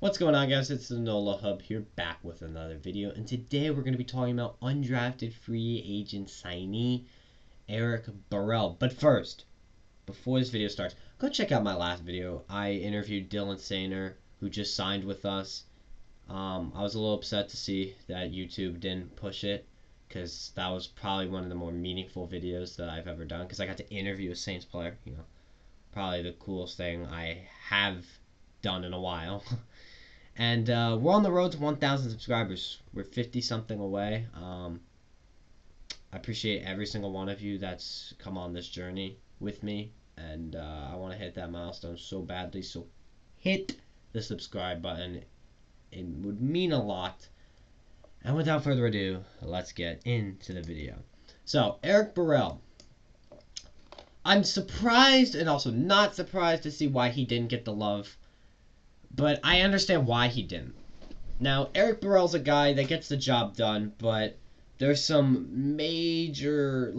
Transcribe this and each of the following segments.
What's going on, guys? It's the NOLA Hub here, back with another video, and today we're going to be talking about undrafted free agent signee Eric Burrell. But first, before this video starts, go check out my last video. I interviewed Dylan Sainer, who just signed with us. I was a little upset to see that YouTube didn't push it, because that was probably one of the more meaningful videos that I've ever done, because I got to interview a Saints player. Probably the coolest thing I have done in a while. And we're on the road to 1,000 subscribers. We're 50-something away. I appreciate every single one of you that's come on this journey with me. And I want to hit that milestone so badly. So hit the subscribe button. It would mean a lot. And without further ado, let's get into the video. So, Eric Burrell. I'm surprised and also not surprised to see why he didn't get the love. But I understand why he didn't. Now, Eric Burrell's a guy that gets the job done, but there's some major,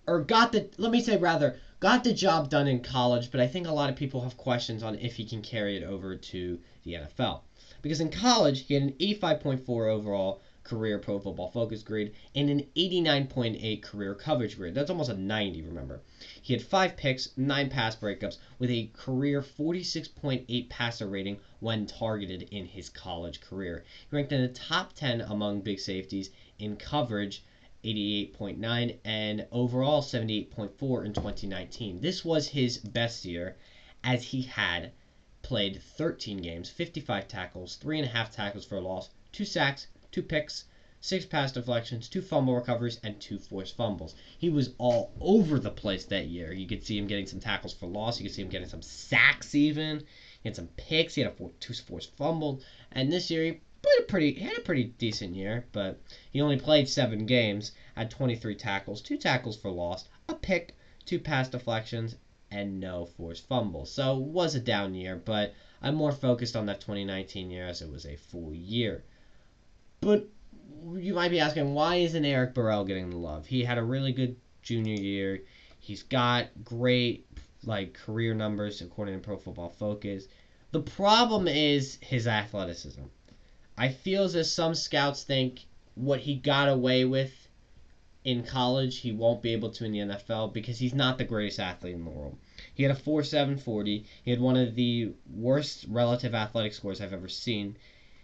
got the job done in college, but I think a lot of people have questions on if he can carry it over to the NFL. Because in college, he had an 85.4 overall career Pro Football Focus grade and an 89.8 career coverage grade. That's almost a 90, remember. He had 5 picks, 9 pass breakups, with a career 46.8 passer rating when targeted in his college career. He ranked in the top 10 among big safeties in coverage, 88.9, and overall 78.4 in 2019. This was his best year, as he had played 13 games, 55 tackles, 3.5 tackles for a loss, 2 sacks, 2 picks, 6 pass deflections, 2 fumble recoveries, and 2 forced fumbles. He was all over the place that year. You could see him getting some tackles for loss. You could see him getting some sacks even. He had some picks. He had 2 forced fumbles. And this year, he had a pretty decent year, but he only played 7 games, had 23 tackles, 2 tackles for loss, a pick, 2 pass deflections, and no forced fumbles. So it was a down year, but I'm more focused on that 2019 year as it was a full year. But you might be asking, why isn't Eric Burrell getting the love? He had a really good junior year. He's got great career numbers according to Pro Football Focus. The problem is his athleticism. I feel as if some scouts think what he got away with in college, he won't be able to in the NFL because he's not the greatest athlete in the world. He had a 4.7 40. He had one of the worst relative athletic scores I've ever seen.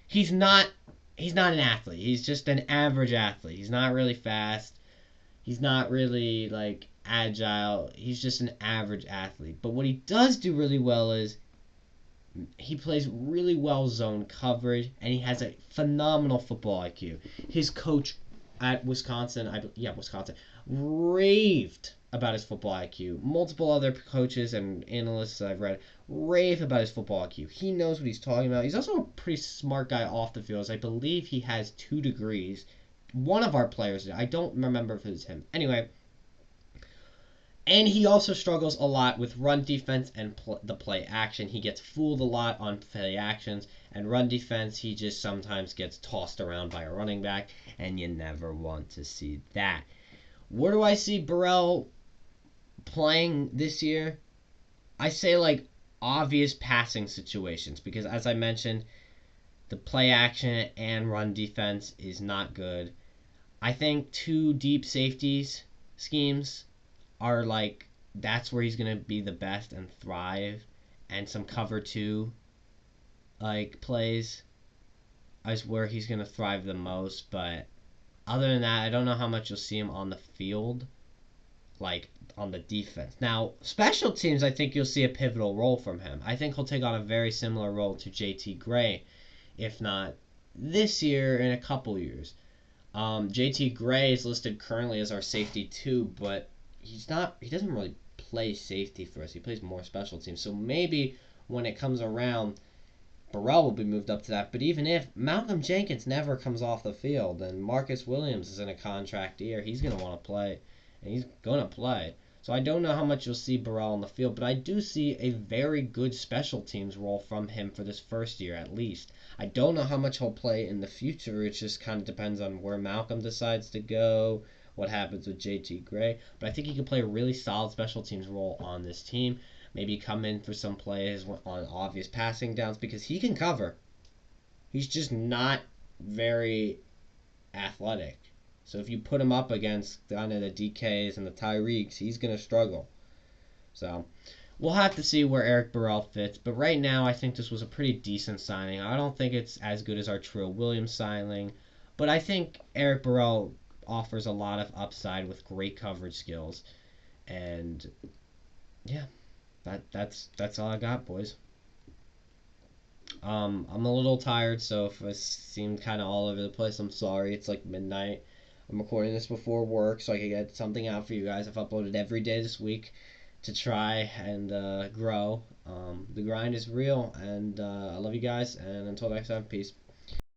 He's not an athlete. He's just an average athlete. He's not really fast. He's not really agile. He's just an average athlete. But what he does do really well is he plays really well zone coverage, and he has a phenomenal football IQ. His coach at Wisconsin, raved about his football IQ. Multiple other coaches and analysts I've read rave about his football IQ. He knows what he's talking about. He's also a pretty smart guy off the field. I believe he has 2 degrees. One of our players did. I don't remember if it was him. Anyway, and he also struggles a lot with run defense and the play action. He gets fooled a lot on play actions, and run defense, he just sometimes gets tossed around by a running back, and you never want to see that. Where do I see Burrell playing this year? I say obvious passing situations, because as I mentioned, the play action and run defense is not good. I think 2 deep safeties schemes are that's where he's going to be the best and thrive, and some cover 2 plays is where he's going to thrive the most. But other than that, I don't know how much you'll see him on the field, on the defense. Now, special teams, I think you'll see a pivotal role from him. I think he'll take on a very similar role to JT Gray, if not this year, in a couple years. JT Gray is listed currently as our safety 2, but he doesn't really play safety for us. He plays more special teams. So maybe when it comes around, Burrell will be moved up to that. But even if Malcolm Jenkins never comes off the field and Marcus Williams is in a contract year, he's going to want to play. And he's going to play. So I don't know how much you'll see Burrell on the field, but I do see a very good special teams role from him for this first year at least. I don't know how much he'll play in the future. It just kind of depends on where Malcolm decides to go, what happens with JT Gray. But I think he can play a really solid special teams role on this team. Maybe come in for some plays on obvious passing downs, because he can cover. He's just not very athletic. So if you put him up against kind of the DKs and the Tyreeks, he's going to struggle. So we'll have to see where Eric Burrell fits. But right now, I think this was a pretty decent signing. I don't think it's as good as our Trill Williams signing, but I think Eric Burrell offers a lot of upside with great coverage skills. And yeah, that's all I got, boys. I'm a little tired, so if I seemed kind of all over the place, I'm sorry. It's like midnight. I'm recording this before work so I can get something out for you guys. I've uploaded every day this week to try and grow. The grind is real, and I love you guys. And until next time, peace.